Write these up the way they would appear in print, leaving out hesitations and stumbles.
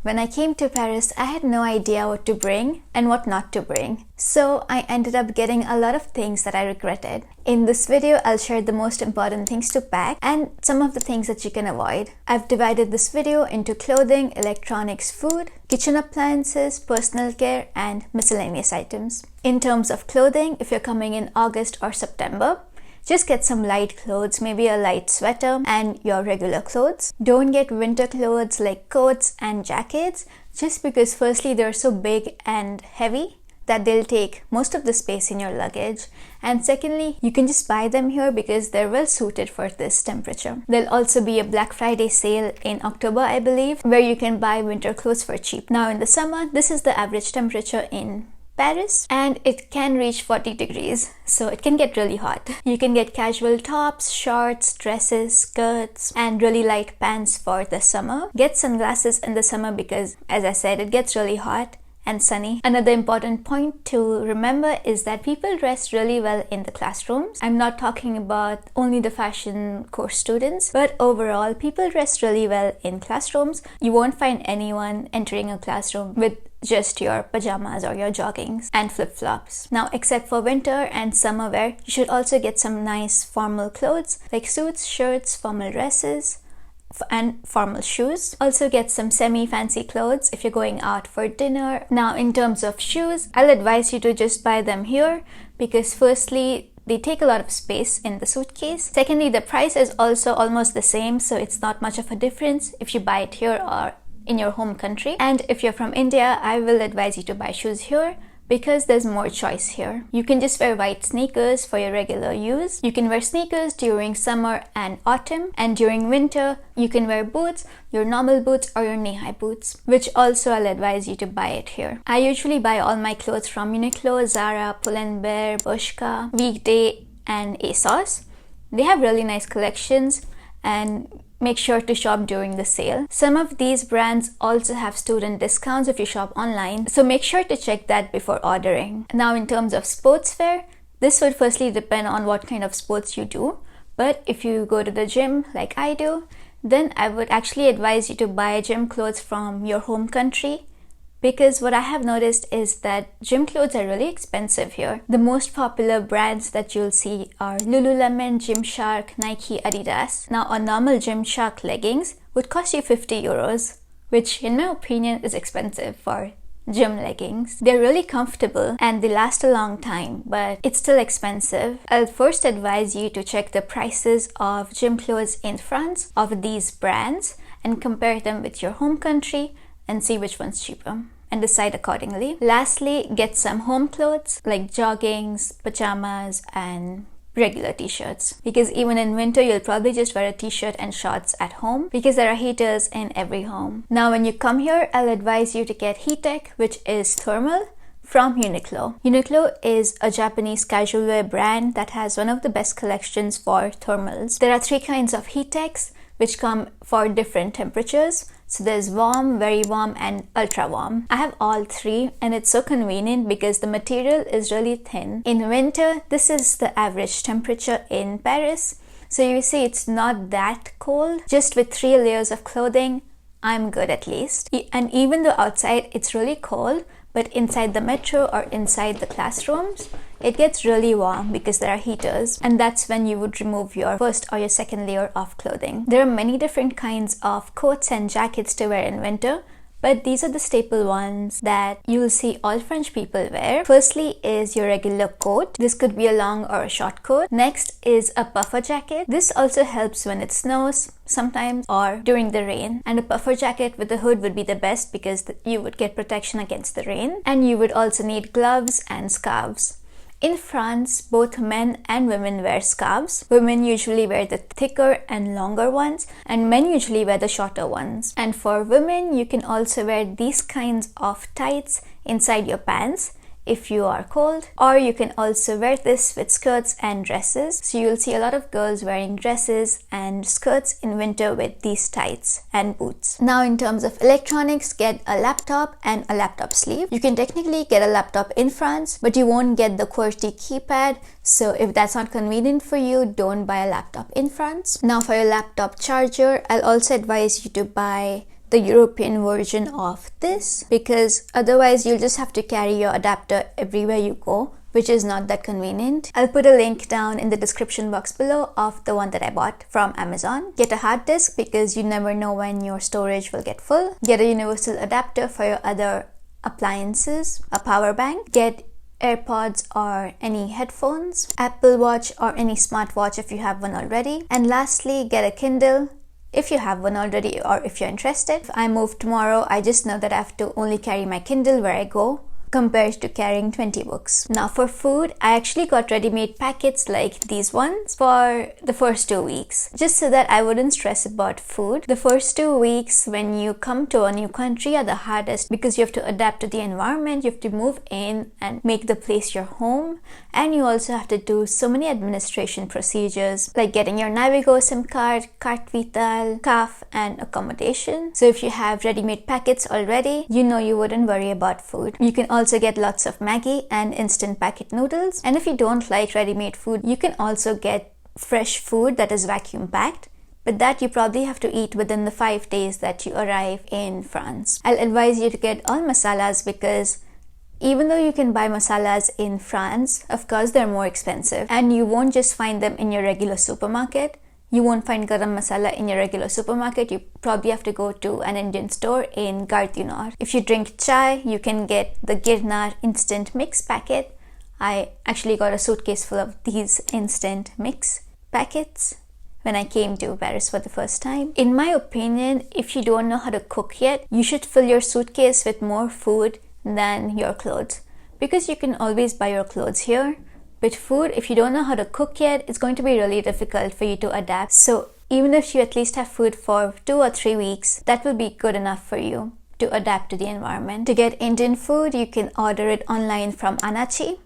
When I came to Paris, I had no idea what to bring and what not to bring. So I ended up getting a lot of things that I regretted. In this video, I'll share the most important things to pack and some of the things that you can avoid. I've divided this video into clothing, electronics, food, kitchen appliances, personal care, and miscellaneous items. In terms of clothing, if you're coming in August or September, just get some light clothes, maybe a light sweater and your regular clothes. Don't get winter clothes like coats and jackets, just because firstly they're so big and heavy that they'll take most of the space in your luggage, and secondly you can just buy them here because they're well suited for this temperature. There'll also be a Black Friday sale in October, I believe, where you can buy winter clothes for cheap. Now in the summer, this is the average temperature in Paris and it can reach 40 degrees, so it can get really hot. You can get casual tops, shorts, dresses, skirts, and really light pants for the summer. Get sunglasses in the summer because, as I said, it gets really hot and sunny. Another important point to remember is that people dress really well in the classrooms. I'm not talking about only the fashion course students, but overall people dress really well in classrooms. You won't find anyone entering a classroom with just your pajamas or your joggings and flip-flops. Now, except for winter and summer wear, you should also get some nice formal clothes like suits, shirts, formal dresses, and formal shoes. Also get some semi-fancy clothes if you're going out for dinner. Now in terms of shoes, I'll advise you to just buy them here because firstly, they take a lot of space in the suitcase. Secondly, the price is also almost the same, so it's not much of a difference if you buy it here or in your home country. And if you're from India, I will advise you to buy shoes here because there's more choice here. You can just wear white sneakers for your regular use. You can wear sneakers during summer and autumn, and during winter you can wear boots, your normal boots or your knee-high boots, which also I'll advise you to buy it here. I usually buy all my clothes from Uniqlo, Zara, Pull&Bear, Bershka, Weekday and ASOS. They have really nice collections and make sure to shop during the sale. Some of these brands also have student discounts if you shop online, so make sure to check that before ordering. Now in terms of sportswear, this would firstly depend on what kind of sports you do, but if you go to the gym like I do, then I would actually advise you to buy gym clothes from your home country, because what I have noticed is that gym clothes are really expensive here. The most popular brands that you'll see are Lululemon, Gymshark, Nike, Adidas. Now a normal Gymshark leggings would cost you 50 euros, which in my opinion is expensive for gym leggings. They're really comfortable and they last a long time, but it's still expensive. I'll first advise you to check the prices of gym clothes in France of these brands and compare them with your home country and see which one's cheaper and decide accordingly. Lastly, get some home clothes like joggings, pajamas and regular t-shirts, because even in winter you'll probably just wear a t-shirt and shorts at home because there are heaters in every home. Now when you come here, I'll advise you to get heat-tech, which is thermal, from Uniqlo. Uniqlo is a Japanese casual wear brand that has one of the best collections for thermals. There are 3 kinds of heat-techs which come for different temperatures. So there's warm, very warm and ultra warm. I have all 3 and it's so convenient because the material is really thin. In winter, this is the average temperature in Paris. So you see it's not that cold. Just with 3 layers of clothing, I'm good at least. And even though outside it's really cold, but inside the metro or inside the classrooms, it gets really warm because there are heaters, and that's when you would remove your first or your second layer of clothing. There are many different kinds of coats and jackets to wear in winter, but these are the staple ones that you'll see all French people wear. Firstly is your regular coat. This could be a long or a short coat. Next is a puffer jacket. This also helps when it snows sometimes or during the rain, and a puffer jacket with a hood would be the best because you would get protection against the rain, and you would also need gloves and scarves. In France, both men and women wear scarves. Women usually wear the thicker and longer ones, and men usually wear the shorter ones. And for women, you can also wear these kinds of tights inside your pants if you are cold, or you can also wear this with skirts and dresses. So you'll see a lot of girls wearing dresses and skirts in winter with these tights and boots. Now in terms of electronics, get a laptop and a laptop sleeve. You can technically get a laptop in France, but you won't get the QWERTY keypad, so if that's not convenient for you, don't buy a laptop in France. Now for your laptop charger, I'll also advise you to buy the European version of this, because otherwise you'll just have to carry your adapter everywhere you go, which is not that convenient. I'll put a link down in the description box below of the one that I bought from Amazon. Get a hard disk because you never know when your storage will get full. Get a universal adapter for your other appliances, a power bank. Get AirPods or any headphones, Apple Watch or any smartwatch if you have one already. And lastly, get a Kindle if you have one already or if you're interested. If I move tomorrow, I just know that I have to only carry my Kindle where I go, compared to carrying 20 books. Now for food, I actually got ready-made packets like these ones for the first 2 weeks, just so that I wouldn't stress about food. The first 2 weeks when you come to a new country are the hardest because you have to adapt to the environment, you have to move in and make the place your home, and you also have to do so many administration procedures like getting your Navigo SIM card, Carte Vitale, CAF and accommodation. So if you have ready-made packets already, you know you wouldn't worry about food. You can also get lots of Maggi and instant packet noodles, and if you don't like ready-made food, you can also get fresh food that is vacuum packed, but that you probably have to eat within the 5 days that you arrive in France. I'll advise you to get all masalas because even though you can buy masalas in France, of course they're more expensive and you won't just find them in your regular supermarket. You won't find garam masala in your regular supermarket. You probably have to go to an Indian store in Gare du Nord. If you drink chai, you can get the Girnar instant mix packet. I actually got a suitcase full of these instant mix packets when I came to Paris for the first time. In my opinion, if you don't know how to cook yet, you should fill your suitcase with more food than your clothes, because you can always buy your clothes here. With food, if you don't know how to cook yet, it's going to be really difficult for you to adapt. So even if you at least have food for 2 or 3 weeks, that will be good enough for you to adapt to the environment. To get Indian food, you can order it online from Anachi,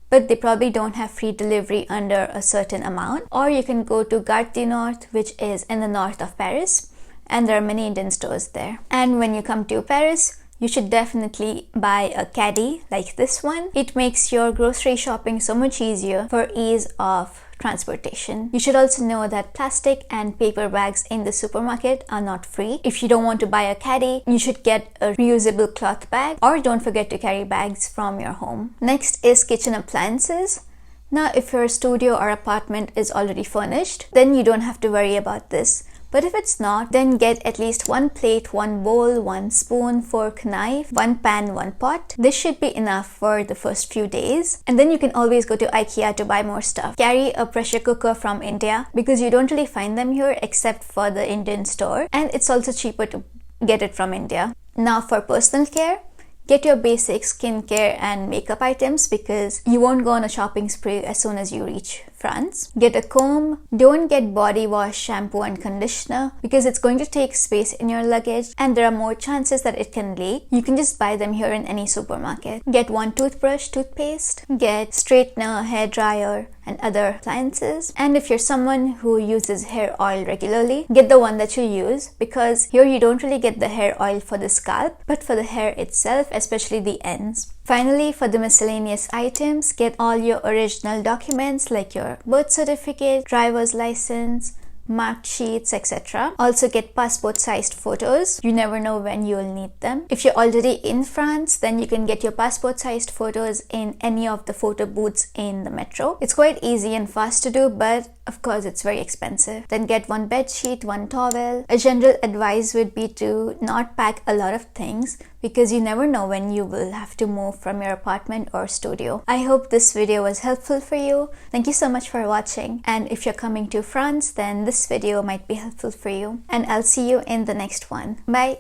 but they probably don't have free delivery under a certain amount. Or you can go to Gare du Nord, which is in the north of Paris, and there are many Indian stores there. And when you come to Paris, you should definitely buy a caddy like this one. It makes your grocery shopping so much easier for ease of transportation. You should also know that plastic and paper bags in the supermarket are not free. If you don't want to buy a caddy, you should get a reusable cloth bag, or don't forget to carry bags from your home. Next is kitchen appliances. Now, if your studio or apartment is already furnished, then you don't have to worry about this. But if it's not, then get at least 1 plate, 1 bowl, 1 spoon, fork, knife, 1 pan, 1 pot. This should be enough for the first few days. And then you can always go to IKEA to buy more stuff. Carry a pressure cooker from India because you don't really find them here except for the Indian store. And it's also cheaper to get it from India. Now for personal care, get your basic skincare and makeup items because you won't go on a shopping spree as soon as you reach France. Get a comb. Don't get body wash, shampoo and conditioner because it's going to take space in your luggage and there are more chances that it can leak. You can just buy them here in any supermarket. Get 1 toothbrush, toothpaste. Get straightener, hair dryer and other appliances. And if you're someone who uses hair oil regularly, get the one that you use because here you don't really get the hair oil for the scalp but for the hair itself, especially the ends. Finally, for the miscellaneous items, get all your original documents like your birth certificate, driver's license, marked sheets, etc. Also get passport-sized photos. You never know when you will need them. If you're already in France, then you can get your passport-sized photos in any of the photo booths in the metro. It's quite easy and fast to do, but of course it's very expensive. Then get 1 bed sheet, 1 towel. A general advice would be to not pack a lot of things because you never know when you will have to move from your apartment or studio. I hope this video was helpful for you. Thank you so much for watching. And if you're coming to France, then this video might be helpful for you. And I'll see you in the next one. Bye!